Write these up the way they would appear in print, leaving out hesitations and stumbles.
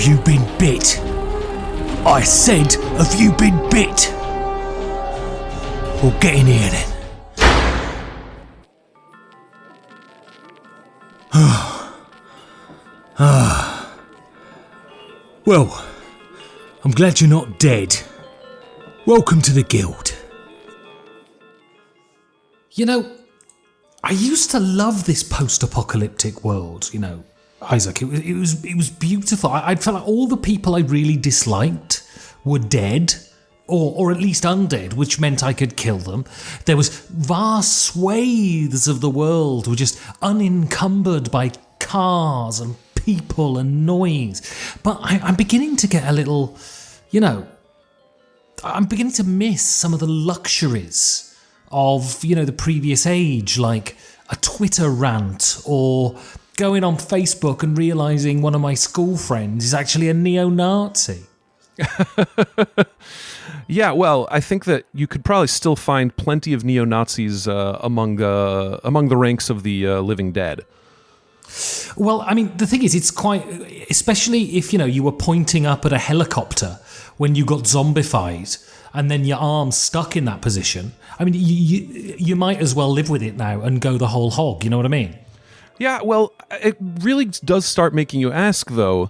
you been bit? I said, have you been bit? Well, get in here then. Well, I'm glad you're not dead. Welcome to the guild. You know, I used to love this post-apocalyptic world, you know, Isaac. It was beautiful. I felt like all the people I really disliked were dead, or at least undead, which meant I could kill them. There was vast swathes of the world were just unencumbered by cars and people and noise. But I'm beginning to get a little, you know, I'm beginning to miss some of the luxuries of, you know, the previous age, like a Twitter rant or going on Facebook and realising one of my school friends is actually a neo-Nazi. Yeah, well, I think that you could probably still find plenty of neo-Nazis among the ranks of the living dead. Well, I mean, the thing is, it's quite, especially if, you know, you were pointing up at a helicopter when you got zombified and then your arm's stuck in that position. I mean, you might as well live with it now and go the whole hog, you know what I mean? Yeah, well, it really does start making you ask, though,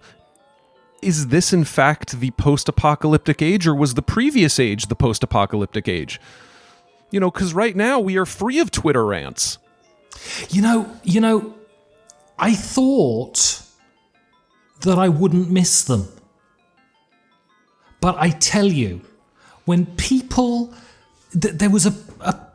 is this in fact the post-apocalyptic age, or was the previous age the post-apocalyptic age? You know, because right now we are free of Twitter rants. You know, I thought that I wouldn't miss them. But I tell you, when people... there was a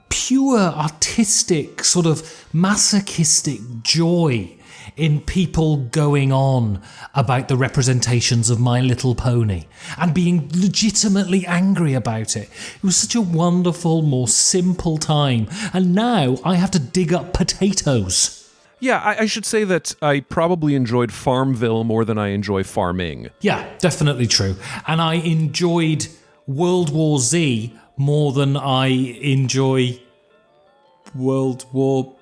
pure artistic, sort of masochistic joy in people going on about the representations of My Little Pony and being legitimately angry about it. It was such a wonderful, more simple time. And now I have to dig up potatoes. Yeah, I should say that I probably enjoyed Farmville more than I enjoy farming. Yeah, definitely true. And I enjoyed World War Z more than I enjoy World War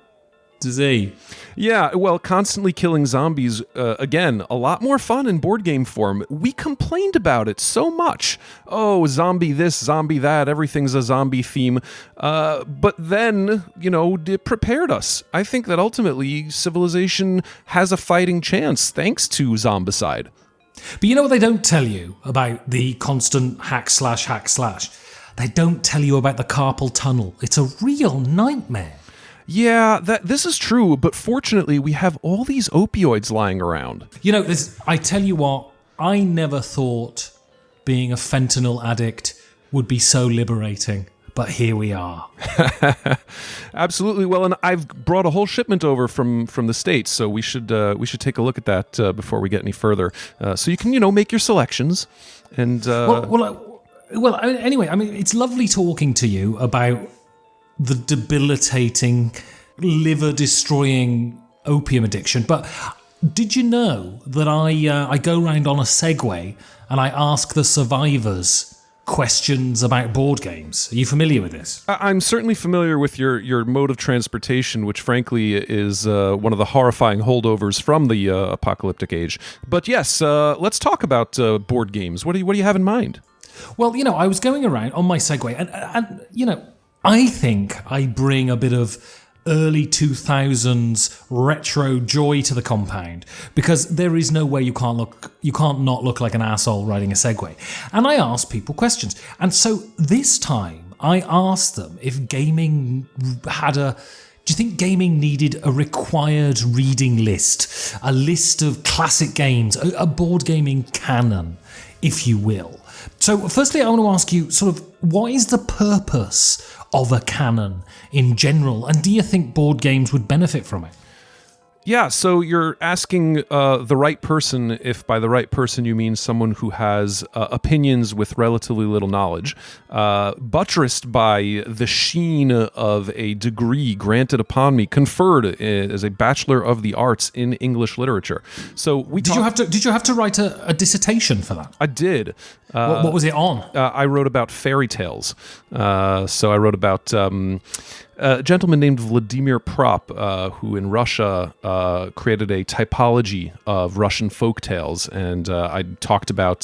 Z. Yeah, well, constantly killing zombies, again, a lot more fun in board game form. We complained about it so much. Oh, zombie this, zombie that, everything's a zombie theme. But then, you know, it prepared us. I think that ultimately civilization has a fighting chance thanks to zombicide. But you know what they don't tell you about the constant hack slash? They don't tell you about the carpal tunnel. It's a real nightmare. Yeah, this is true, but fortunately we have all these opioids lying around. You know, I tell you what, I never thought being a fentanyl addict would be so liberating, but here we are. Absolutely. Well, and I've brought a whole shipment over from the States, so we should take a look at that before we get any further. So you can, you know, make your selections. And Well, anyway, I mean, it's lovely talking to you about the debilitating, liver-destroying opium addiction. But did you know that I go around on a Segway and I ask the survivors questions about board games? Are you familiar with this? I'm certainly familiar with your mode of transportation, which frankly is one of the horrifying holdovers from the apocalyptic age. But yes, let's talk about board games. What do you have in mind? Well, you know, I was going around on my Segway and you know, I think I bring a bit of early 2000s retro joy to the compound because there is no way you can't not look like an asshole riding a Segway. And I asked people questions. And so this time I asked them if gaming do you think gaming needed a required reading list, a list of classic games, a board gaming canon, if you will? So firstly, I want to ask you sort of what is the purpose of a canon in general, and do you think board games would benefit from it? Yeah, so you're asking the right person, if by the right person you mean someone who has opinions with relatively little knowledge, buttressed by the sheen of a degree granted upon me, conferred as a Bachelor of the Arts in English Literature. So did you have to write a dissertation for that? I did. What was it on? I wrote about fairy tales. So I wrote about a gentleman named Vladimir Prop, who in Russia created a typology of Russian folktales, and I talked about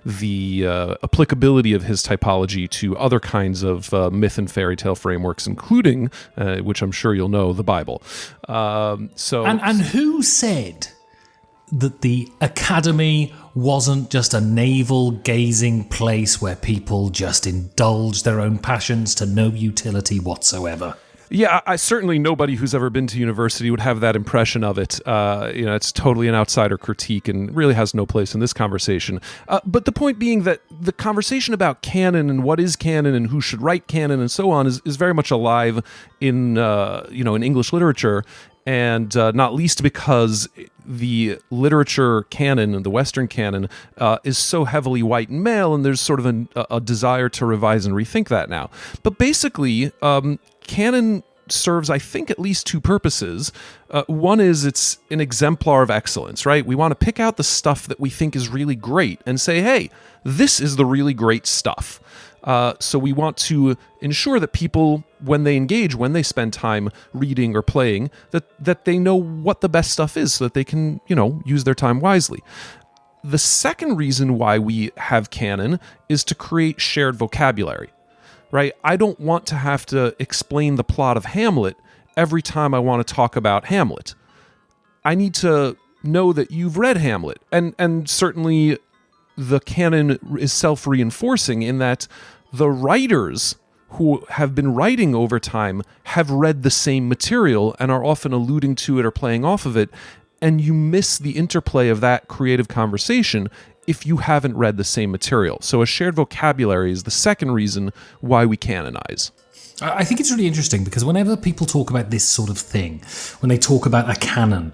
the applicability of his typology to other kinds of myth and fairy tale frameworks, including, which I'm sure you'll know, the Bible. And who said that the academy wasn't just a navel-gazing place where people just indulge their own passions to no utility whatsoever? Yeah, I certainly nobody who's ever been to university would have that impression of it. It's totally an outsider critique and really has no place in this conversation. But the point being that the conversation about canon and what is canon and who should write canon and so on is very much alive in in English literature, and not least because the literature canon and the Western canon is so heavily white and male, and there's sort of a desire to revise and rethink that now. But basically, canon serves, I think, at least two purposes. One is it's an exemplar of excellence, right? We want to pick out the stuff that we think is really great and say, hey, this is the really great stuff. So we want to ensure that people, when they engage, when they spend time reading or playing, that they know what the best stuff is so that they can, use their time wisely. The second reason why we have canon is to create shared vocabulary. Right? I don't want to have to explain the plot of Hamlet every time I want to talk about Hamlet. I need to know that you've read Hamlet. And certainly the canon is self-reinforcing in that the writers who have been writing over time have read the same material and are often alluding to it or playing off of it, and you miss the interplay of that creative conversation if you haven't read the same material. So a shared vocabulary is the second reason why we canonize. I think it's really interesting because whenever people talk about this sort of thing, when they talk about a canon,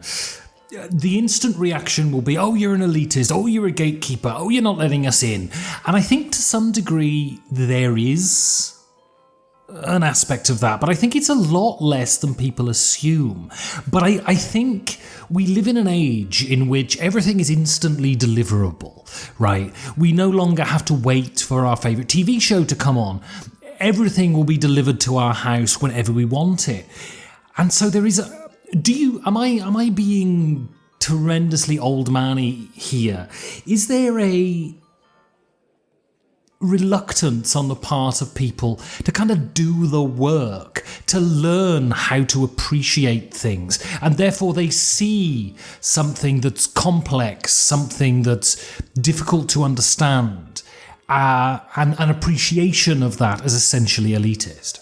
the instant reaction will be, oh, you're an elitist, oh, you're a gatekeeper, oh, you're not letting us in. And I think to some degree there is an aspect of that, but I think it's a lot less than people assume. But I think we live in an age in which everything is instantly deliverable, right? We no longer have to wait for our favourite TV show to come on. Everything will be delivered to our house whenever we want it. And so there is am I being horrendously old man-y here? Is there a reluctance on the part of people to kind of do the work, to learn how to appreciate things, and therefore they see something that's complex, something that's difficult to understand, and an appreciation of that as essentially elitist?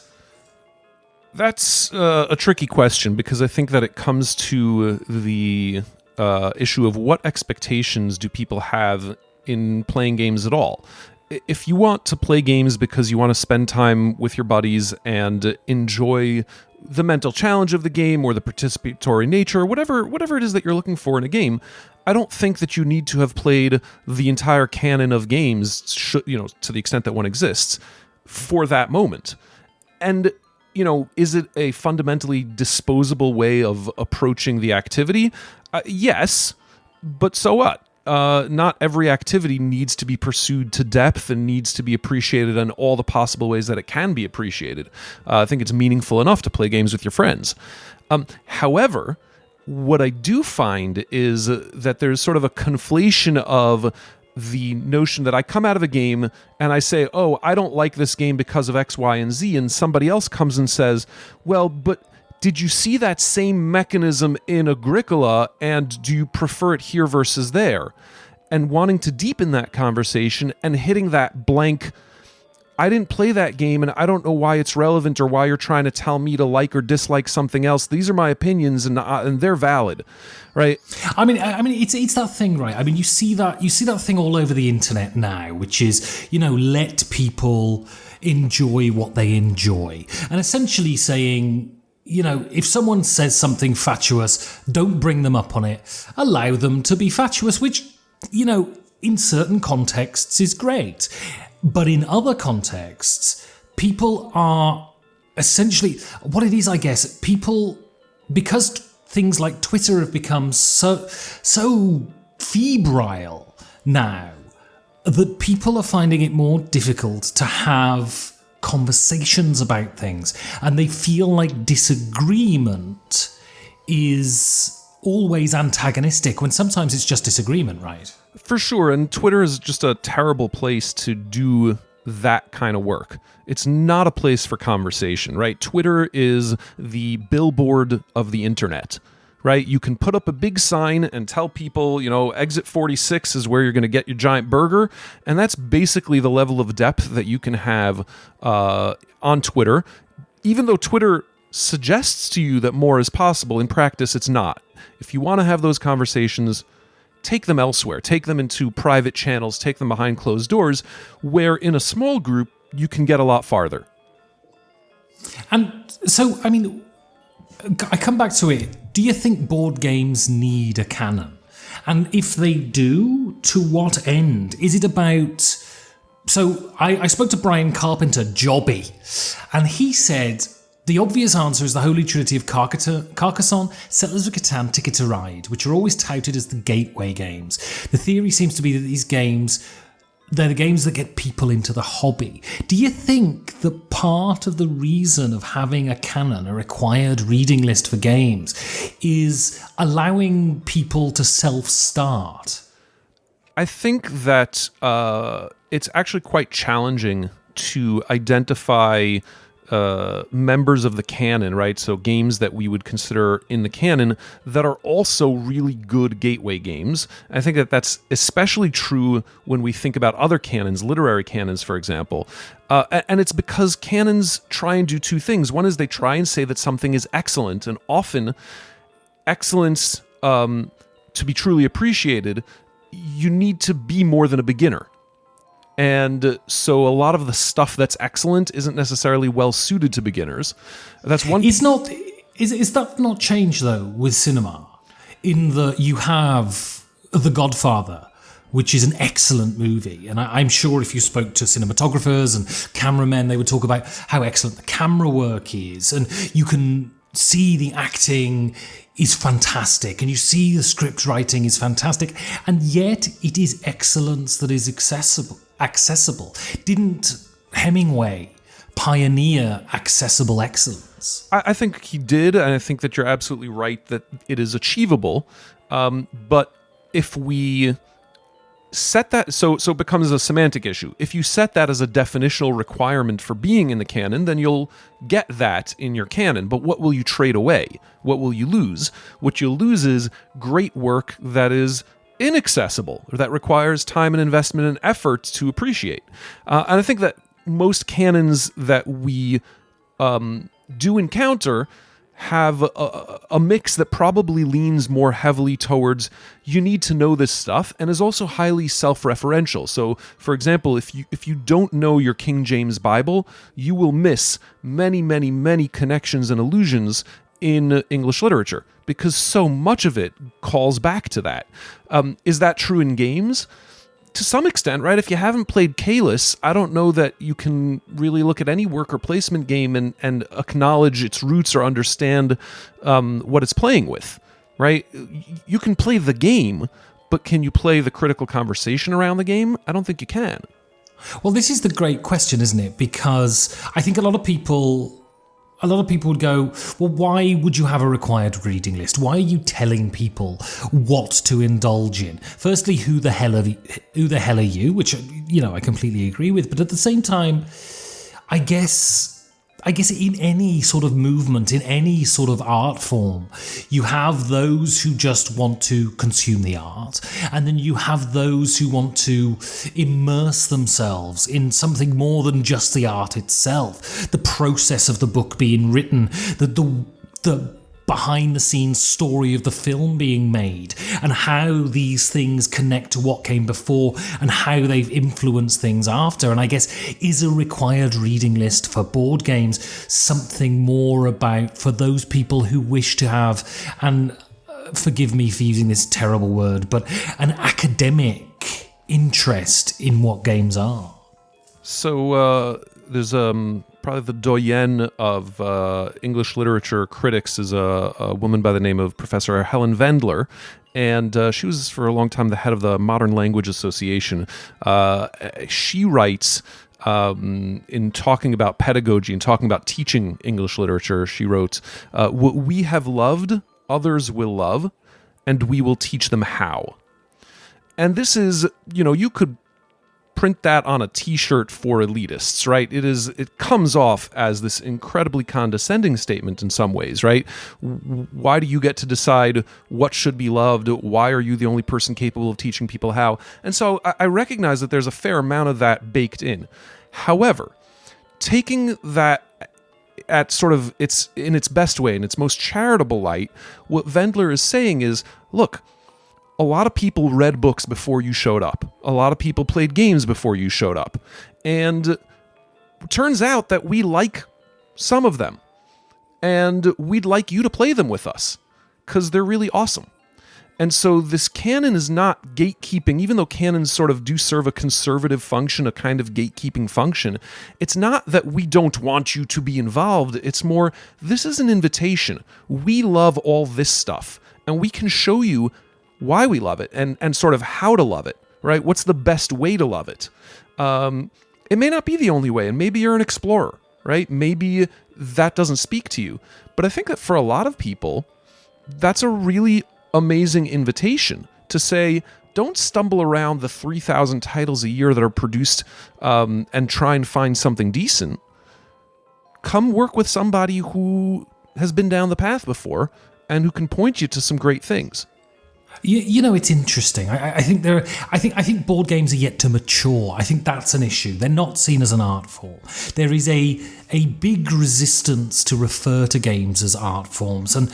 That's a tricky question because I think that it comes to the issue of what expectations do people have in playing games at all. If you want to play games because you want to spend time with your buddies and enjoy the mental challenge of the game or the participatory nature, or whatever it is that you're looking for in a game, I don't think that you need to have played the entire canon of games, to the extent that one exists, for that moment. And, is it a fundamentally disposable way of approaching the activity? Yes, but so what? Not every activity needs to be pursued to depth and needs to be appreciated in all the possible ways that it can be appreciated. I think it's meaningful enough to play games with your friends. However, what I do find is that there's sort of a conflation of the notion that I come out of a game and I say, oh, I don't like this game because of X, Y, and Z, and somebody else comes and says, well, but did you see that same mechanism in Agricola, and do you prefer it here versus there? And wanting to deepen that conversation and hitting that blank, I didn't play that game and I don't know why it's relevant or why you're trying to tell me to like or dislike something else. These are my opinions and they're valid, right? I mean, it's that thing, right? I mean, you see that thing all over the internet now, which is, let people enjoy what they enjoy, and essentially saying, if someone says something fatuous, don't bring them up on it. Allow them to be fatuous, which, in certain contexts is great. But in other contexts, people are essentially, what it is, I guess, people, because things like Twitter have become so febrile now, that people are finding it more difficult to have conversations about things, and they feel like disagreement is always antagonistic when sometimes it's just disagreement, right? For sure, and Twitter is just a terrible place to do that kind of work. It's not a place for conversation, right? Twitter is the billboard of the internet, right? You can put up a big sign and tell people, exit 46 is where you're going to get your giant burger, and that's basically the level of depth that you can have on Twitter. Even though Twitter suggests to you that more is possible, in practice it's not. If you want to have those conversations, take them elsewhere. Take them into private channels, take them behind closed doors, where in a small group, you can get a lot farther. And so, I come back to it. Do you think board games need a canon? And if they do, to what end? Is it about... So, I spoke to Brian Carpenter, Jobby, and he said... The obvious answer is the Holy Trinity of Carcassonne, Settlers of Catan, Ticket to Ride, which are always touted as the gateway games. The theory seems to be that these games, they're the games that get people into the hobby. Do you think that part of the reason of having a canon, a required reading list for games, is allowing people to self-start? I think that it's actually quite challenging to identify members of the canon, right? So games that we would consider in the canon that are also really good gateway games. I think that that's especially true when we think about other canons, literary canons, for example. And it's because canons try and do two things. One is they try and say that something is excellent, and often excellence, to be truly appreciated, you need to be more than a beginner. And so a lot of the stuff that's excellent isn't necessarily well suited to beginners. That's one. Is that not changed though with cinema? In that you have The Godfather, which is an excellent movie, and I'm sure if you spoke to cinematographers and cameramen, they would talk about how excellent the camera work is, and you can see the acting is fantastic, and you see the script writing is fantastic, and yet it is excellence that is accessible. Didn't Hemingway pioneer accessible excellence? I think he did, and I think that you're absolutely right that it is achievable. But if we set that, so it becomes a semantic issue. If you set that as a definitional requirement for being in the canon, then you'll get that in your canon. But what will you trade away? What will you lose? What you'll lose is great work that is inaccessible, or that requires time and investment and effort to appreciate. And I think that most canons that we do encounter have a mix that probably leans more heavily towards you need to know this stuff, and is also highly self-referential. So, for example, if you don't know your King James Bible, you will miss many, many, many connections and allusions in English literature, because so much of it calls back to that. Is that true in games? To some extent, right? If you haven't played Caelus, I don't know that you can really look at any worker placement game and acknowledge its roots or understand what it's playing with, right? You can play the game, but can you play the critical conversation around the game? I don't think you can. Well, this is the great question, isn't it? Because I think a lot of people would go, well, why would you have a required reading list? Why are you telling people what to indulge in? Firstly, who the hell are you? Which, I completely agree with. But at the same time, I guess in any sort of movement, in any sort of art form, you have those who just want to consume the art, and then you have those who want to immerse themselves in something more than just the art itself, the process of the book being written, the behind-the-scenes story of the film being made, and how these things connect to what came before and how they've influenced things after. And I guess, is a required reading list for board games something more about, for those people who wish to have, and forgive me for using this terrible word, but an academic interest in what games are? So there's probably the doyenne of English literature critics is a woman by the name of Professor Helen Vendler, and she was for a long time the head of the Modern Language Association. She writes in talking about pedagogy and talking about teaching English literature, she wrote, "What we have loved, others will love, and we will teach them how." And this is, you could print that on a t-shirt for elitists, right? It comes off as this incredibly condescending statement in some ways, right? Why do you get to decide what should be loved? Why are you the only person capable of teaching people how? And so I recognize that there's a fair amount of that baked in. However, taking that at sort of in its best way, in its most charitable light, what Wendler is saying is, look, a lot of people read books before you showed up. A lot of people played games before you showed up. And it turns out that we like some of them. And we'd like you to play them with us, because they're really awesome. And so this canon is not gatekeeping, even though canons sort of do serve a conservative function, a kind of gatekeeping function. It's not that we don't want you to be involved. It's more, this is an invitation. We love all this stuff, and we can show you why we love it and sort of how to love it, right? What's the best way to love it? It may not be the only way, and maybe you're an explorer, right? Maybe that doesn't speak to you. But I think that for a lot of people, that's a really amazing invitation to say, don't stumble around the 3,000 titles a year that are produced and try and find something decent. Come work with somebody who has been down the path before and who can point you to some great things. It's interesting. I think board games are yet to mature. I think that's an issue. They're not seen as an art form. There is a big resistance to refer to games as art forms, and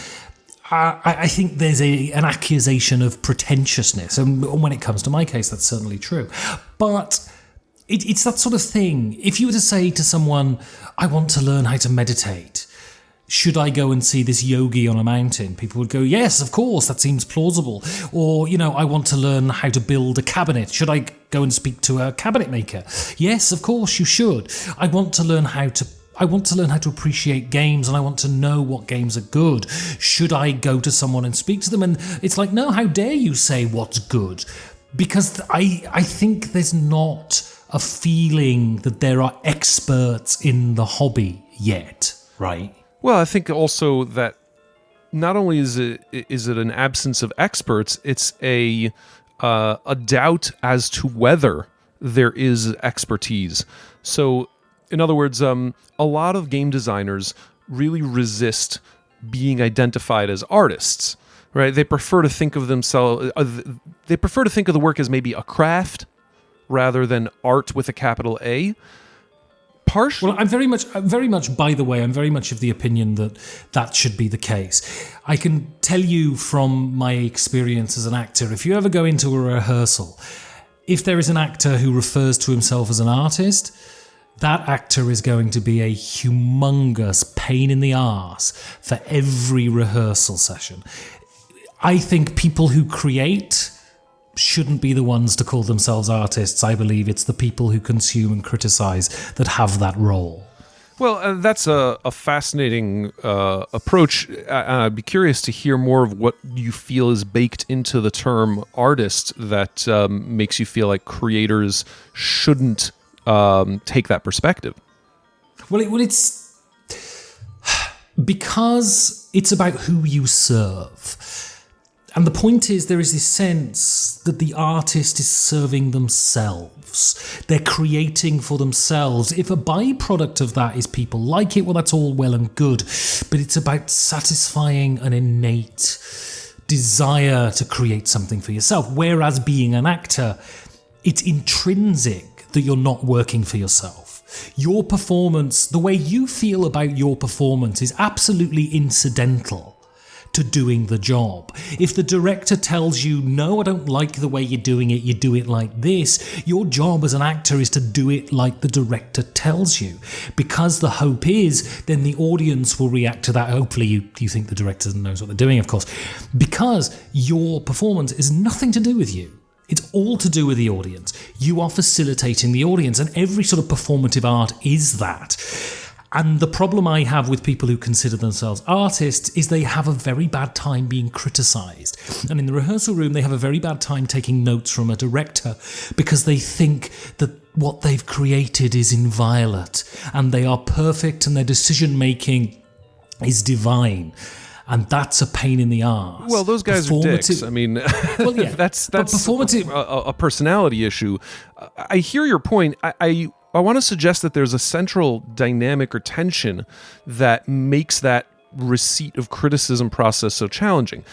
I think there's an accusation of pretentiousness. And when it comes to my case, that's certainly true. But it's that sort of thing. If you were to say to someone, "I want to learn how to meditate," should I go and see this yogi on a mountain? People would go, yes, of course, that seems plausible. Or, I want to learn how to build a cabinet. Should I go and speak to a cabinet maker? Yes, of course, you should. I want to learn how to appreciate games, and I want to know what games are good. Should I go to someone and speak to them? And it's like, no, how dare you say what's good? Because I think there's not a feeling that there are experts in the hobby yet, right? Well, I think also that not only is it an absence of experts, it's a doubt as to whether there is expertise. So, in other words, a lot of game designers really resist being identified as artists, right? They prefer to think of themselves. They prefer to think of the work as maybe a craft rather than art with a capital A. Partially. Well, I'm very much, by the way, I'm very much of the opinion that should be the case. I can tell you from my experience as an actor, if you ever go into a rehearsal, if there is an actor who refers to himself as an artist, that actor is going to be a humongous pain in the arse for every rehearsal session. I think people who create shouldn't be the ones to call themselves artists. I believe it's the people who consume and criticize that have that role. Well, that's a fascinating approach. I'd be curious to hear more of what you feel is baked into the term artist that makes you feel like creators shouldn't take that perspective. Well, it's because it's about who you serve. And the point is, there is this sense that the artist is serving themselves. They're creating for themselves. If a byproduct of that is people like it, well, that's all well and good. But it's about satisfying an innate desire to create something for yourself. Whereas being an actor, it's intrinsic that you're not working for yourself. Your performance, the way you feel about your performance, is absolutely incidental to doing the job. If the director tells you, no, I don't like the way you're doing it, you do it like this, your job as an actor is to do it like the director tells you. Because the hope is, then the audience will react to that. Hopefully you think the director knows what they're doing, of course. Because your performance is nothing to do with you. It's all to do with the audience. You are facilitating the audience, and every sort of performative art is that. And the problem I have with people who consider themselves artists is they have a very bad time being criticised. And in the rehearsal room, they have a very bad time taking notes from a director because they think that what they've created is inviolate and they are perfect and their decision-making is divine. And that's a pain in the arse. Well, those guys are dicks. I mean, well, yeah, that's a personality issue. I hear your point. I want to suggest that there's a central dynamic or tension that makes that receipt of criticism process so challenging.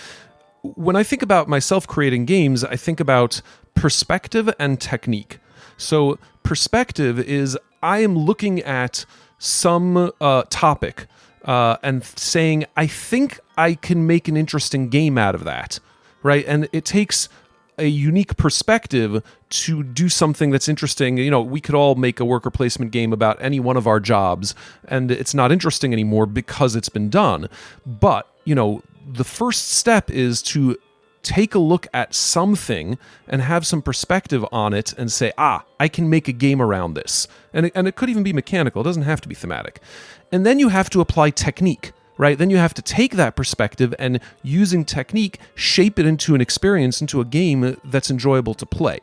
When I think about myself creating games, I think about perspective and technique. So perspective is I am looking at some topic and saying, I think I can make an interesting game out of that, right? And it takes a unique perspective to do something that's interesting. You know, we could all make a worker placement game about any one of our jobs, and it's not interesting anymore because it's been done. But, you know, the first step is to take a look at something and have some perspective on it and say, I can make a game around this. And it could even be mechanical. It doesn't have to be thematic. And then you have to apply technique. Right? Then you have to take that perspective and using technique, shape it into an experience, into a game that's enjoyable to play.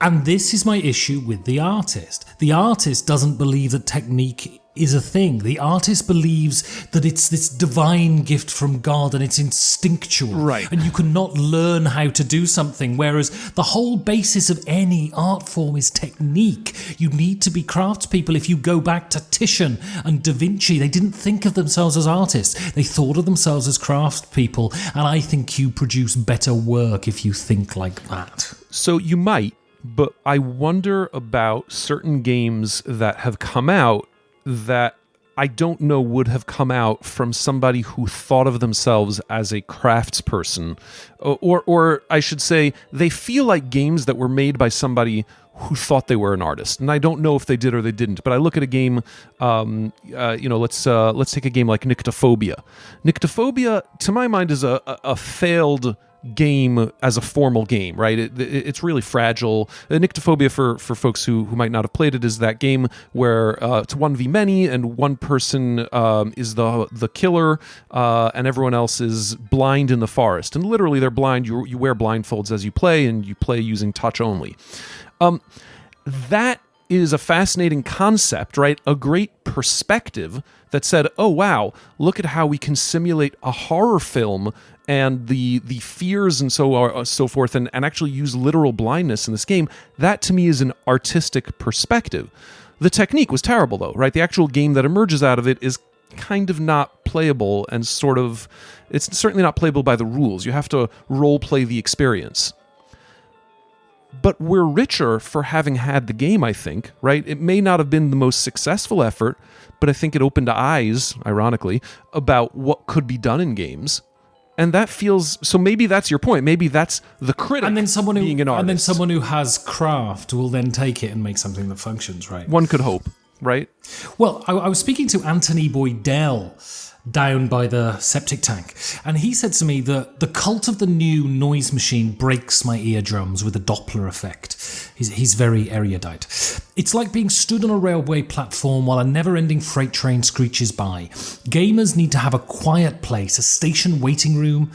And this is my issue with the artist. The artist doesn't believe that technique is a thing. The artist believes that it's this divine gift from God and it's instinctual. Right. And you cannot learn how to do something, whereas the whole basis of any art form is technique. You need to be craftspeople. If you go back to Titian and Da Vinci, they didn't think of themselves as artists. They thought of themselves as craftspeople. And I think you produce better work if you think like that. So you might, but I wonder about certain games that have come out that I don't know would have come out from somebody who thought of themselves as a craftsperson. Or I should say, they feel like games that were made by somebody who thought they were an artist. And I don't know if they did or they didn't, but I look at a game, let's take a game like Nyctophobia. Nyctophobia, to my mind, is a failed game as a formal game, right? It's really fragile. Nyctophobia, for folks who might not have played it, is that game where it's 1v many and one person is the killer and everyone else is blind in the forest. And literally they're blind. You wear blindfolds as you play and you play using touch only. That is a fascinating concept, right? A great perspective that said, oh, wow, look at how we can simulate a horror film and the fears and so forth and actually use literal blindness in this game. That, to me, is an artistic perspective. The technique was terrible, though, right? The actual game that emerges out of it is kind of not playable and it's certainly not playable by the rules. You have to role-play the experience. But we're richer for having had the game, I think, right? It may not have been the most successful effort, but I think it opened eyes, ironically, about what could be done in games. And that feels... So maybe that's your point. Maybe that's the critic being an artist. And then someone who has craft will then take it and make something that functions, right? One could hope, right? Well, I was speaking to Anthony Boydell down by the septic tank, and he said to me that the cult of the new noise machine breaks my eardrums with a Doppler effect. He's very erudite. It's like being stood on a railway platform while a never-ending freight train screeches by. Gamers need to have a quiet place, a station waiting room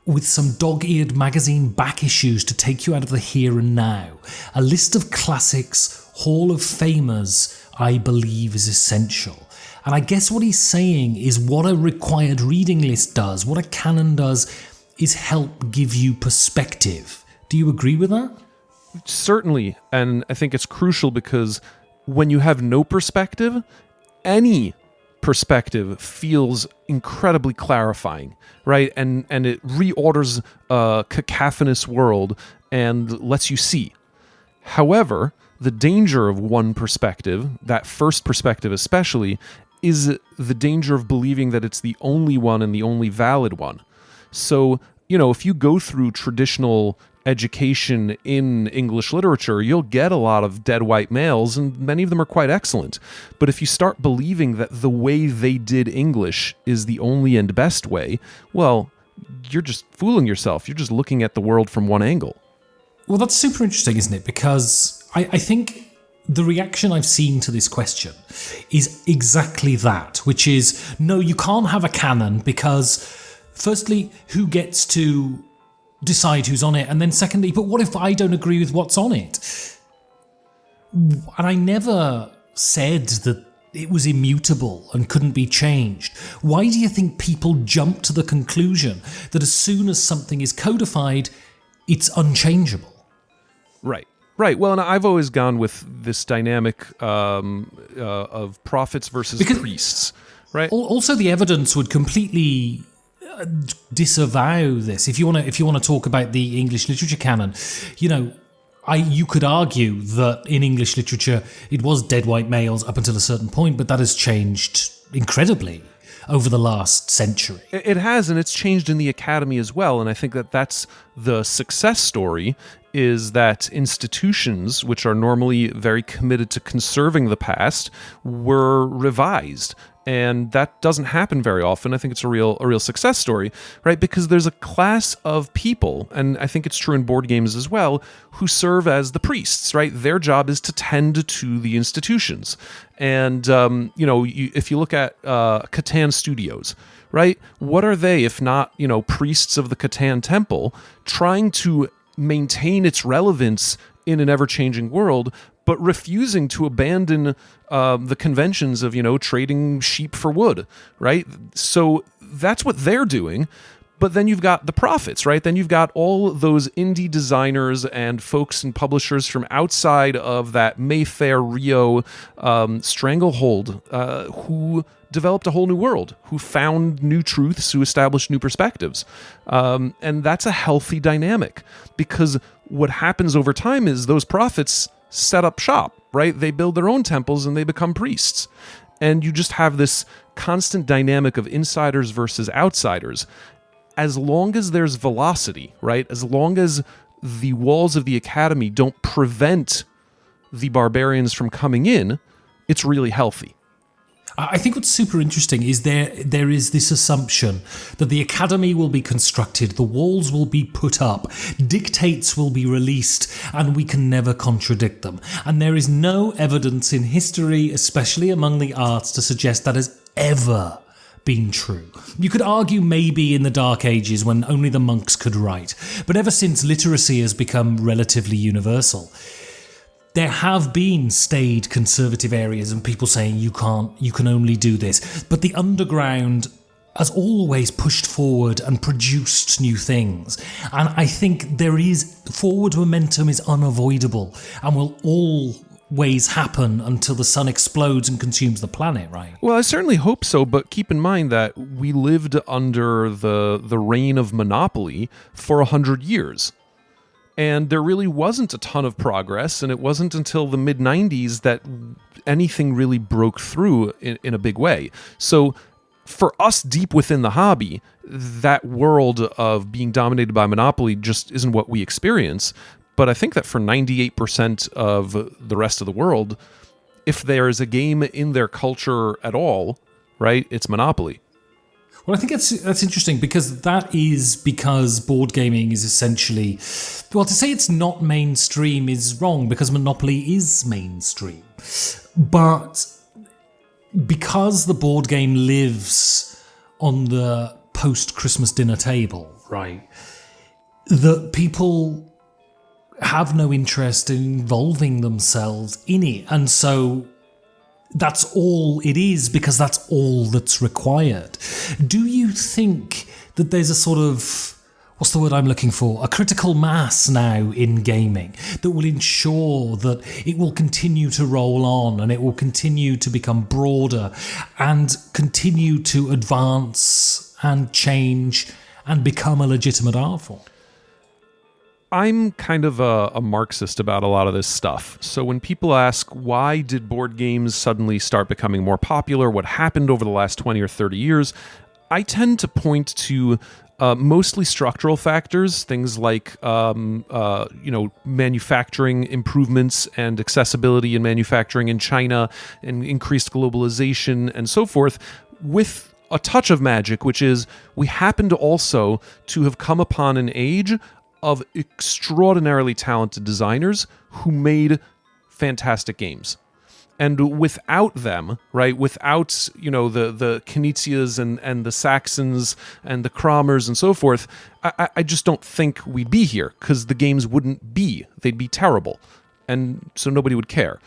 with some dog-eared magazine back issues to take you out of the here and now. A list of classics, Hall of Famers, I believe is essential. And I guess what he's saying is what a required reading list does, what a canon does, is help give you perspective. Do you agree with that? Certainly. And I think it's crucial because when you have no perspective, any perspective feels incredibly clarifying, right? And it reorders a cacophonous world and lets you see. However, the danger of one perspective, that first perspective especially, is the danger of believing that it's the only one and the only valid one. So, if you go through traditional education in English literature, you'll get a lot of dead white males, and many of them are quite excellent. But if you start believing that the way they did English is the only and best way, well, you're just fooling yourself. You're just looking at the world from one angle. Well, that's super interesting, isn't it? Because I think the reaction I've seen to this question is exactly that, which is, no, you can't have a canon because, firstly, who gets to decide who's on it? And then secondly, but what if I don't agree with what's on it? And I never said that it was immutable and couldn't be changed. Why do you think people jump to the conclusion that as soon as something is codified, it's unchangeable? Right. Well, and I've always gone with this dynamic of prophets versus priests, right? Also, the evidence would completely disavow this. If you want to talk about the English literature canon, you could argue that in English literature it was dead white males up until a certain point, but that has changed incredibly over the last century. It has, and it's changed in the academy as well. And I think that that's the success story, is that institutions, which are normally very committed to conserving the past, were revised. And that doesn't happen very often. I think it's a real success story, right? Because there's a class of people, and I think it's true in board games as well, who serve as the priests, right? Their job is to tend to the institutions. And, if you look at Catan Studios, right? What are they, if not, priests of the Catan Temple, trying to maintain its relevance in an ever-changing world, but refusing to abandon the conventions of, trading sheep for wood, right? So that's what they're doing. But then you've got the prophets, right? Then you've got all those indie designers and folks and publishers from outside of that Mayfair, Rio stranglehold who developed a whole new world, who found new truths, who established new perspectives. And that's a healthy dynamic, because what happens over time is those prophets set up shop, right? They build their own temples and they become priests. And you just have this constant dynamic of insiders versus outsiders. As long as there's velocity, right? As long as the walls of the academy don't prevent the barbarians from coming in, it's really healthy. I think what's super interesting is there is this assumption that the academy will be constructed, the walls will be put up, dictates will be released, and we can never contradict them. And there is no evidence in history, especially among the arts, to suggest that has ever been true. You could argue maybe in the Dark Ages when only the monks could write, but ever since literacy has become relatively universal, there have been staid conservative areas and people saying you can only do this. But the underground has always pushed forward and produced new things. And I think forward momentum is unavoidable and will always happen until the sun explodes and consumes the planet, right? Well, I certainly hope so, but keep in mind that we lived under the reign of monopoly for 100 years. And there really wasn't a ton of progress, and it wasn't until the mid-90s that anything really broke through in a big way. So for us deep within the hobby, that world of being dominated by monopoly just isn't what we experience. But I think that for 98% of the rest of the world, if there is a game in their culture at all, right, it's Monopoly. Well, I think that's interesting, because board gaming is essentially, well, to say it's not mainstream is wrong, because Monopoly is mainstream. But because the board game lives on the post-Christmas dinner table, right, that people have no interest in involving themselves in it. And so that's all it is, because that's all that's required. Do you think that there's a sort of, what's the word I'm looking for? A critical mass now in gaming that will ensure that it will continue to roll on and it will continue to become broader and continue to advance and change and become a legitimate art form? I'm kind of a Marxist about a lot of this stuff. So when people ask, why did board games suddenly start becoming more popular? What happened over the last 20 or 30 years? I tend to point to mostly structural factors, things like manufacturing improvements and accessibility in manufacturing in China and increased globalization and so forth, with a touch of magic, which is we happen to also to have come upon an age of extraordinarily talented designers who made fantastic games. And without them, right, without, the Knizias and the Saxons and the Kramers and so forth, I just don't think we'd be here, because the games wouldn't be. They'd be terrible. And so nobody would care.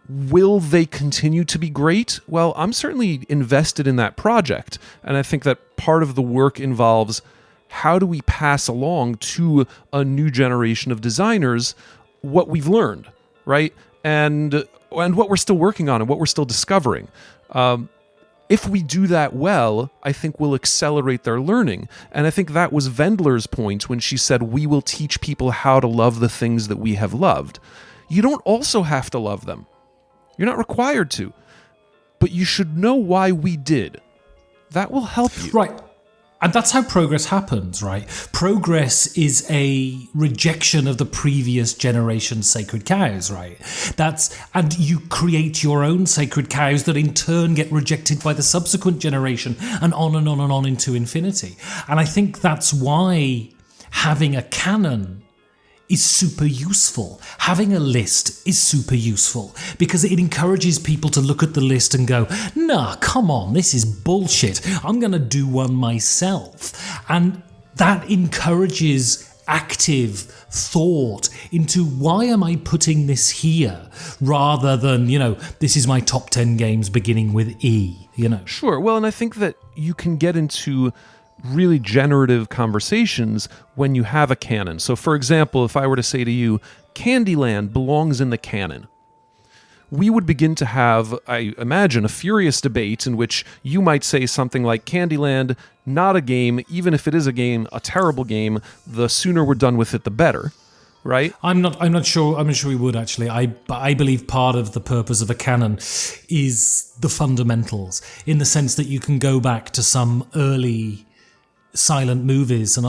Will they continue to be great? Well, I'm certainly invested in that project. And I think that part of the work involves, how do we pass along to a new generation of designers what we've learned, right? And what we're still working on and what we're still discovering. If we do that well, I think we'll accelerate their learning. And I think that was Wendler's point when she said, we will teach people how to love the things that we have loved. You don't also have to love them. You're not required to. But you should know why we did. That will help you. Right. And that's how progress happens, right? Progress is a rejection of the previous generation's sacred cows, right? And you create your own sacred cows that in turn get rejected by the subsequent generation, and on and on and on into infinity. And I think that's why having a canon is super useful. Having a list is super useful, because it encourages people to look at the list and go, nah, come on, this is bullshit. I'm going to do one myself. And that encourages active thought into, why am I putting this here, rather than, this is my top 10 games beginning with E, Sure. Well, and I think that you can get into really generative conversations when you have a canon. So, for example, if I were to say to you, Candyland belongs in the canon, we would begin to have, I imagine, a furious debate in which you might say something like, Candyland, not a game, even if it is a game, a terrible game, the sooner we're done with it, the better. Right? I'm not sure we would, actually. I believe part of the purpose of a canon is the fundamentals, in the sense that you can go back to some early silent movies, and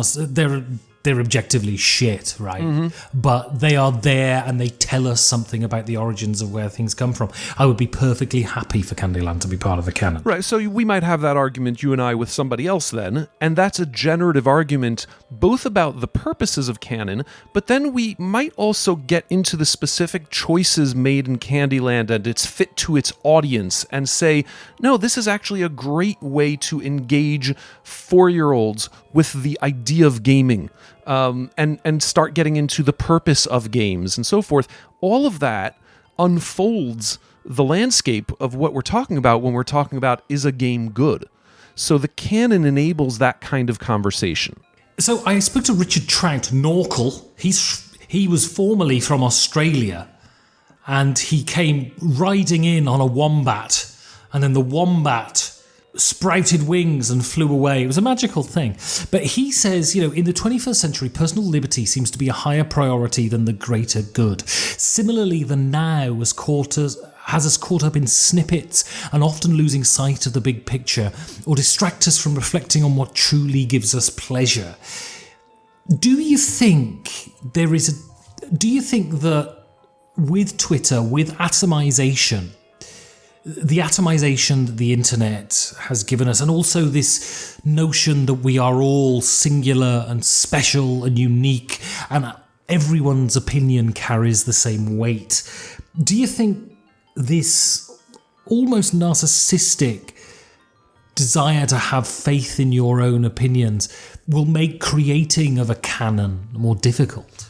they're objectively shit, right? Mm-hmm. But they are there, and they tell us something about the origins of where things come from. I would be perfectly happy for Candyland to be part of the canon. Right, so we might have that argument, you and I, with somebody else then, and that's a generative argument both about the purposes of canon, but then we might also get into the specific choices made in Candyland and its fit to its audience, and say, no, this is actually a great way to engage 4-year-olds with the idea of gaming. And start getting into the purpose of games and so forth. All of that unfolds the landscape of what we're talking about when we're talking about, is a game good? So the canon enables that kind of conversation. So I spoke to Richard Trout, Norkel. He was formerly from Australia, and he came riding in on a wombat, and then the wombat sprouted wings and flew away. It was a magical thing. But he says, in the 21st century, personal liberty seems to be a higher priority than the greater good. Similarly, the now has us caught up in snippets and often losing sight of the big picture, or distract us from reflecting on what truly gives us pleasure. Do you think that with Twitter, with atomization, the atomization that the internet has given us, and also this notion that we are all singular and special and unique, and everyone's opinion carries the same weight, do you think this almost narcissistic desire to have faith in your own opinions will make creating of a canon more difficult?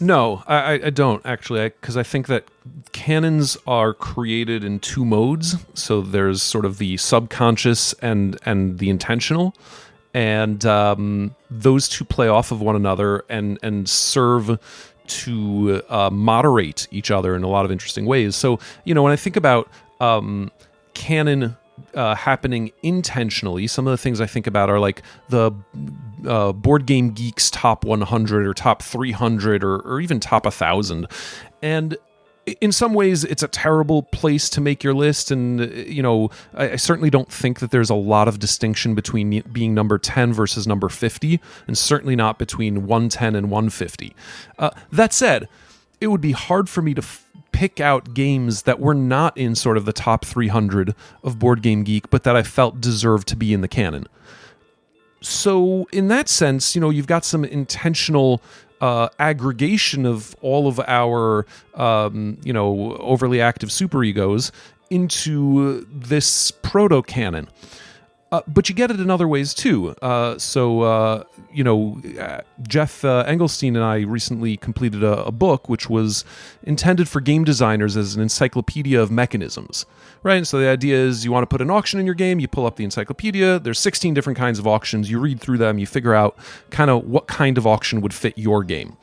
No, I don't, actually, because I think that canons are created in two modes. So there's sort of the subconscious and the intentional, and those two play off of one another and serve to moderate each other in a lot of interesting ways. So, when I think about canon happening intentionally, some of the things I think about are like the Board Game Geek's top 100 or top 300 or even top 1,000. And in some ways, it's a terrible place to make your list. And, I certainly don't think that there's a lot of distinction between being number 10 versus number 50, and certainly not between 110 and 150. That said, it would be hard for me to pick out games that were not in sort of the top 300 of Board Game Geek, but that I felt deserved to be in the canon. So in that sense, you've got some intentional aggregation of all of our, overly active superegos into this proto-canon. But you get it in other ways too. Jeff Engelstein and I recently completed a book which was intended for game designers as an encyclopedia of mechanisms, right? So the idea is you want to put an auction in your game, you pull up the encyclopedia, there's 16 different kinds of auctions, you read through them, you figure out kind of what kind of auction would fit your game.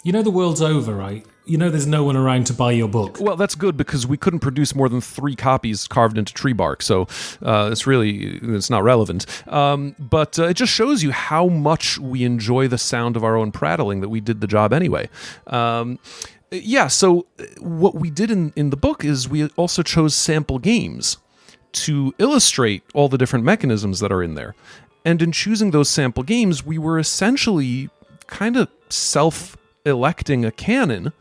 You know the world's over, right? You know there's no one around to buy your book. Well, that's good because we couldn't produce more than 3 copies carved into tree bark, so it's not relevant. But it just shows you how much we enjoy the sound of our own prattling that we did the job anyway. So what we did in the book is we also chose sample games to illustrate all the different mechanisms that are in there. And in choosing those sample games, we were essentially kind of self-electing a canon.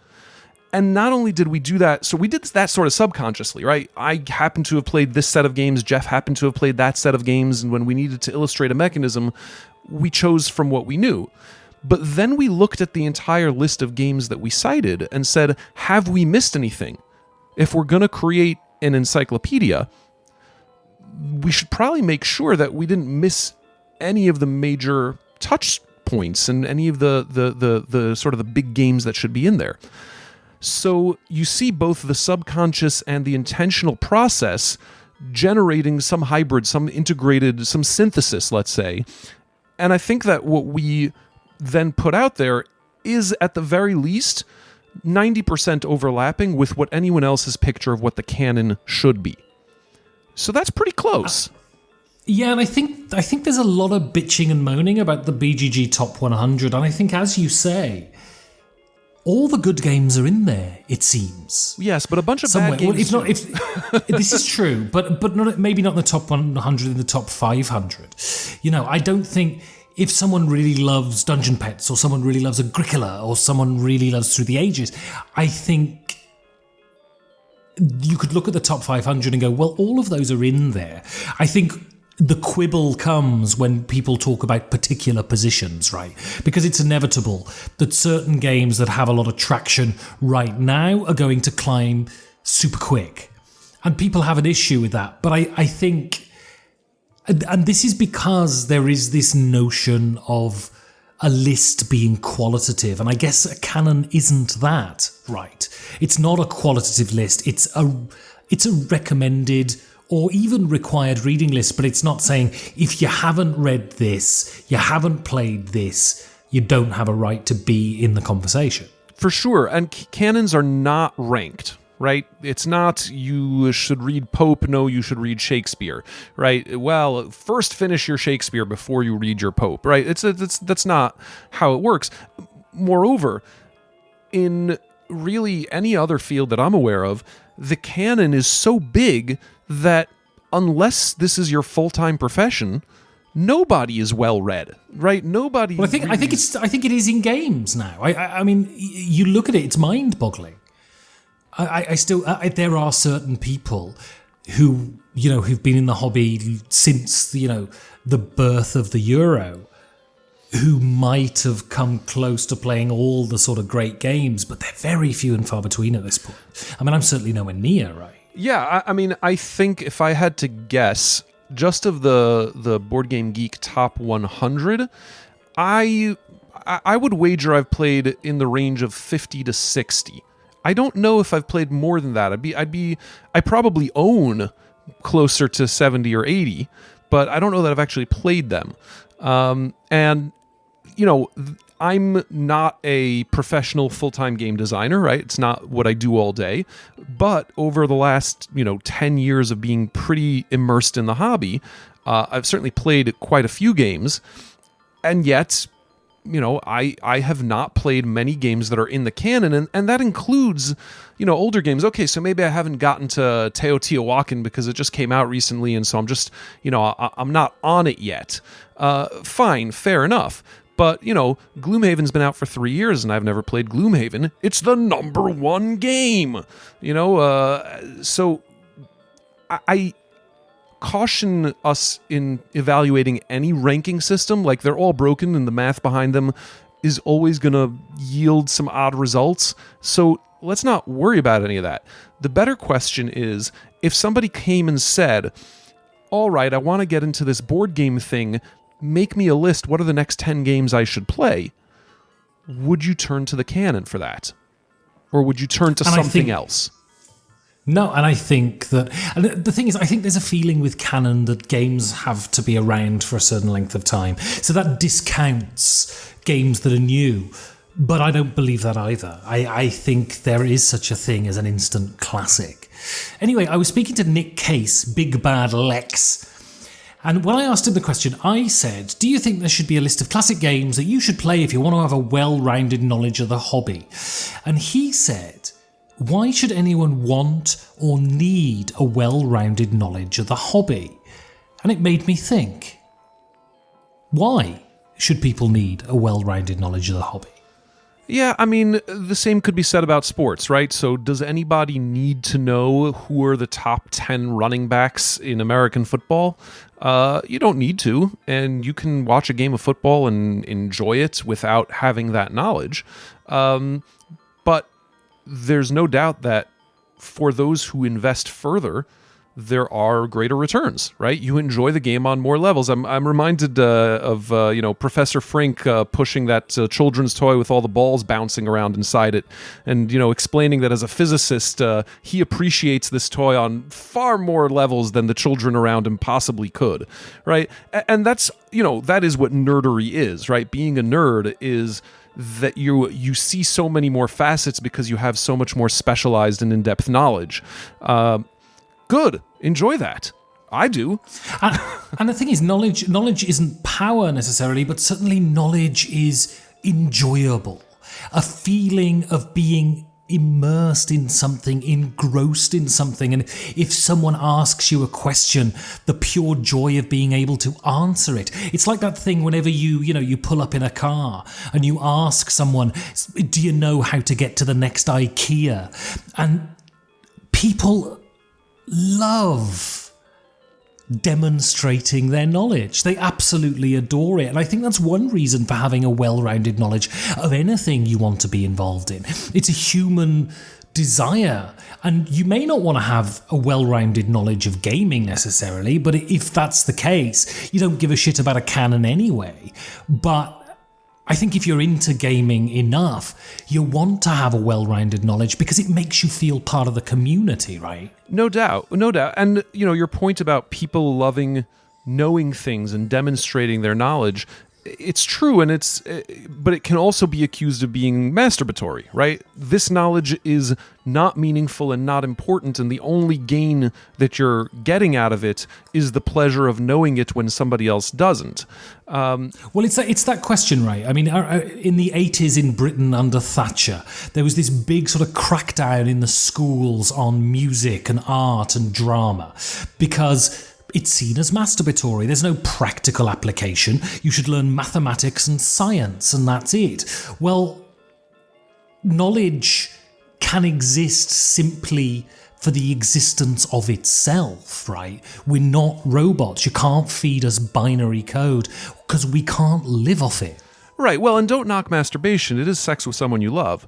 And not only did we do that, so we did that sort of subconsciously, right? I happen to have played this set of games, Jeff happened to have played that set of games, and when we needed to illustrate a mechanism, we chose from what we knew. But then we looked at the entire list of games that we cited and said, have we missed anything? If we're going to create an encyclopedia, we should probably make sure that we didn't miss any of the major touch points and any of the sort of the big games that should be in there. So you see both the subconscious and the intentional process generating some hybrid, some integrated, some synthesis, let's say. And I think that what we then put out there is at the very least 90% overlapping with what anyone else's picture of what the canon should be. So that's pretty close. Yeah, and I think there's a lot of bitching and moaning about the BGG Top 100, and I think, as you say, all the good games are in there, it seems. Yes, but a bunch of bad games. Well, this is true, but not, maybe not in the top 100, in the top 500. I don't think if someone really loves Dungeon Pets, or someone really loves Agricola, or someone really loves Through the Ages, I think you could look at the top 500 and go, well, all of those are in there. I think the quibble comes when people talk about particular positions, right? Because it's inevitable that certain games that have a lot of traction right now are going to climb super quick. And people have an issue with that. But I think, and this is because there is this notion of a list being qualitative. And I guess a canon isn't that, right? It's not a qualitative list. It's a recommended or even required reading list, but it's not saying if you haven't read this, you haven't played this, you don't have a right to be in the conversation. For sure, and canons are not ranked, right? It's not you should read Pope, no, you should read Shakespeare, right? Well, first finish your Shakespeare before you read your Pope, right? That's not how it works. Moreover, in really any other field that I'm aware of, the canon is so big that unless this is your full-time profession, nobody is well read, right? Nobody. Well, I think it is in games now. I mean, you look at it; it's mind-boggling. There are certain people who who've been in the hobby since the birth of the Euro, who might have come close to playing all the sort of great games, but they're very few and far between at this point. I mean, I'm certainly nowhere near, right? Yeah, I mean, I think if I had to guess, just of the Board Game Geek Top 100, I would wager I've played in the range of 50 to 60. I don't know if I've played more than that. I probably own closer to 70 or 80, but I don't know that I've actually played them. And I'm not a professional full-time game designer, right? It's not what I do all day. But over the last, 10 years of being pretty immersed in the hobby, I've certainly played quite a few games. And yet, I have not played many games that are in the canon, and that includes, older games. Okay, so maybe I haven't gotten to Teotihuacan because it just came out recently, and so I'm just, I'm not on it yet. Fine, fair enough. But, Gloomhaven's been out for 3 years and I've never played Gloomhaven. It's the number one game, so I caution us in evaluating any ranking system. Like, they're all broken and the math behind them is always going to yield some odd results. So let's not worry about any of that. The better question is, if somebody came and said, all right, I want to get into this board game thing, make me a list, what are the next 10 games I should play? Would you turn to the canon for that? Or would you turn to something else? No, and I think that... And the thing is, I think there's a feeling with canon that games have to be around for a certain length of time. So that discounts games that are new. But I don't believe that either. I think there is such a thing as an instant classic. Anyway, I was speaking to Nick Case, Big Bad Lex, and when I asked him the question, I said, do you think there should be a list of classic games that you should play if you want to have a well-rounded knowledge of the hobby? And he said, why should anyone want or need a well-rounded knowledge of the hobby? And it made me think, why should people need a well-rounded knowledge of the hobby? Yeah, I mean, the same could be said about sports, right? So does anybody need to know who are the top 10 running backs in American football? You don't need to, and you can watch a game of football and enjoy it without having that knowledge. But there's no doubt that for those who invest further, there are greater returns, right? You enjoy the game on more levels. I'm reminded of Professor Frink pushing that children's toy with all the balls bouncing around inside it, and explaining that as a physicist, he appreciates this toy on far more levels than the children around him possibly could, right? And that's that is what nerdery is, right? Being a nerd is that you see so many more facets because you have so much more specialized and in-depth knowledge. Good. Enjoy that. I do. And the thing is, knowledge isn't power necessarily, but certainly knowledge is enjoyable. A feeling of being immersed in something, engrossed in something. And if someone asks you a question, the pure joy of being able to answer it. It's like that thing whenever you pull up in a car and you ask someone, do you know how to get to the next IKEA? And people love demonstrating their knowledge. They absolutely adore it. And I think that's one reason for having a well-rounded knowledge of anything you want to be involved in. It's a human desire. And you may not want to have a well-rounded knowledge of gaming necessarily, but if that's the case, you don't give a shit about a canon anyway. But I think if you're into gaming enough, you want to have a well-rounded knowledge because it makes you feel part of the community, right? No doubt. And, your point about people loving knowing things and demonstrating their knowledge, it's true, but it can also be accused of being masturbatory, right? This knowledge is not meaningful and not important, and the only gain that you're getting out of it is the pleasure of knowing it when somebody else doesn't. Well, it's that question, right? I mean, in the 80s in Britain under Thatcher, there was this big sort of crackdown in the schools on music and art and drama because it's seen as masturbatory. There's no practical application. You should learn mathematics and science, and that's it. Well, knowledge can exist simply for the existence of itself, right? We're not robots. You can't feed us binary code because we can't live off it. Right. Well, and don't knock masturbation. It is sex with someone you love.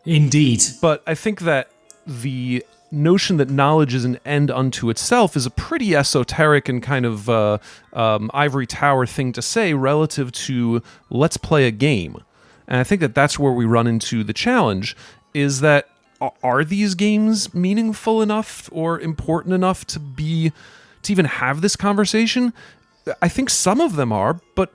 Indeed. But I think that the notion that knowledge is an end unto itself is a pretty esoteric and kind of ivory tower thing to say relative to let's play a game. And I think that that's where we run into the challenge, is that are these games meaningful enough or important enough to even have this conversation? I think some of them are, but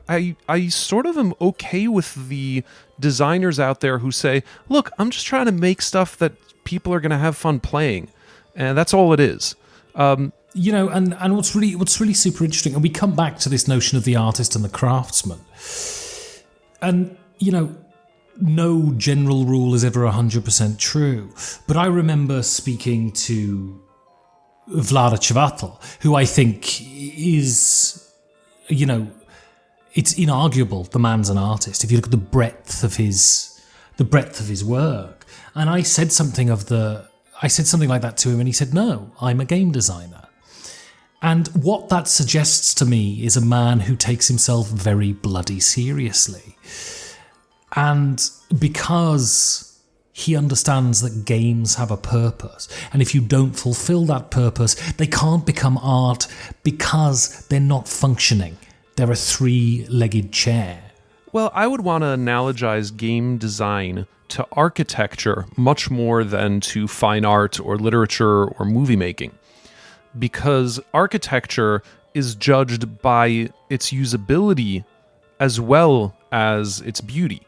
I sort of am okay with the designers out there who say, look, I'm just trying to make stuff that people are going to have fun playing, and that's all it is. And what's really super interesting, and we come back to this notion of the artist and the craftsman, and no general rule is ever 100% true, but I remember speaking to Vlada Chvátil, who I think is, it's inarguable the man's an artist if you look at the breadth of his work. And I said something like that to him, and he said, no, I'm a game designer. And what that suggests to me is a man who takes himself very bloody seriously. And because he understands that games have a purpose, and if you don't fulfill that purpose, they can't become art because they're not functioning. They're a three-legged chair. Well, I would want to analogize game design to architecture much more than to fine art or literature or movie making. Because architecture is judged by its usability as well as its beauty.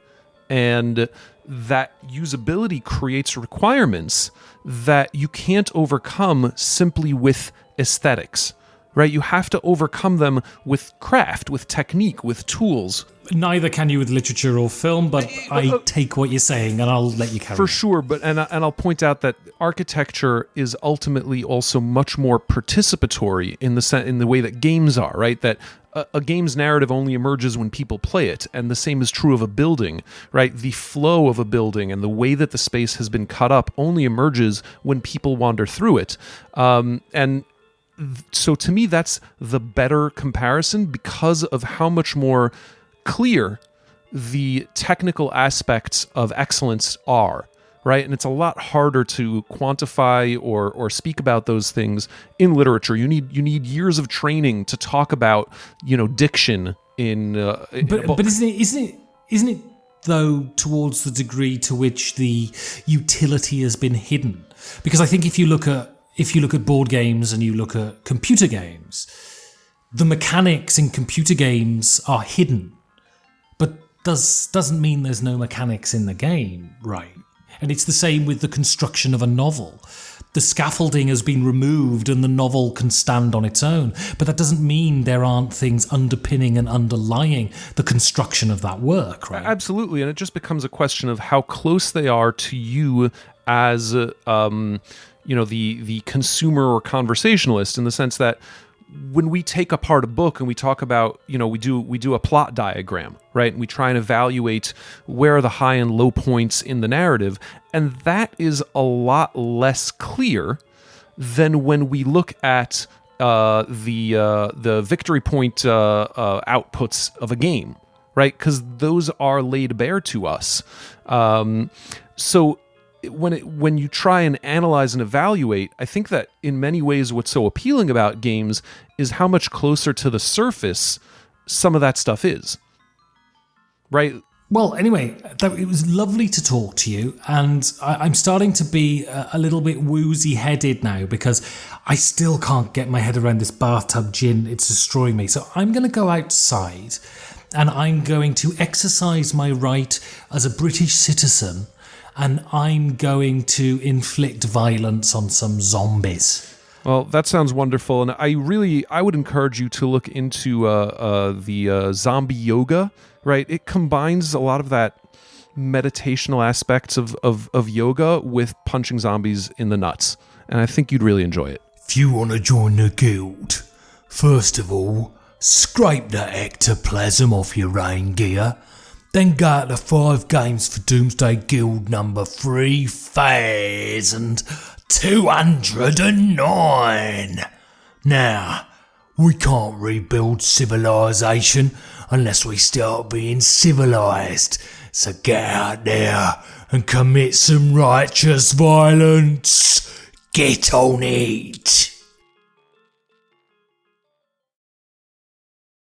And that usability creates requirements that you can't overcome simply with aesthetics, right? You have to overcome them with craft, with technique, with tools. Neither can you with literature or film, but I take what you're saying and I'll let you carry on. For sure, but and I'll point out that architecture is ultimately also much more participatory in the way that games are, right? That a game's narrative only emerges when people play it, and the same is true of a building, right? The flow of a building and the way that the space has been cut up only emerges when people wander through it. So to me, that's the better comparison because of how much more clear the technical aspects of excellence are, right? And it's a lot harder to quantify or speak about those things in literature. You need years of training to talk about, diction in a book. But isn't it though towards the degree to which the utility has been hidden? Because I think if you look at board games and you look at computer games, the mechanics in computer games are hidden, but doesn't mean there's no mechanics in the game, right? And it's the same with the construction of a novel. The scaffolding has been removed and the novel can stand on its own, but that doesn't mean there aren't things underpinning and underlying the construction of that work, right? Absolutely, and it just becomes a question of how close they are to you as the consumer or conversationalist, in the sense that when we take apart a book and we talk about, we do a plot diagram, right? And we try and evaluate where are the high and low points in the narrative, and that is a lot less clear than when we look at the victory point outputs of a game, right? Because those are laid bare to us. So when you try and analyze and evaluate, I think that in many ways what's so appealing about games is how much closer to the surface some of that stuff is. Right? Well, anyway, it was lovely to talk to you, and I'm starting to be a little bit woozy-headed now because I still can't get my head around this bathtub gin. It's destroying me. So I'm going to go outside and I'm going to exercise my right as a British citizen, and I'm going to inflict violence on some zombies. Well, that sounds wonderful, and I would encourage you to look into the zombie yoga, right? It combines a lot of that meditational aspects of yoga with punching zombies in the nuts, and I think you'd really enjoy it. If you want to join the guild, first of all, scrape the ectoplasm off your rain gear. Then go to 5 games for Doomsday Guild number 3209. Now, we can't rebuild civilization unless we start being civilized. So get out there and commit some righteous violence. Get on it.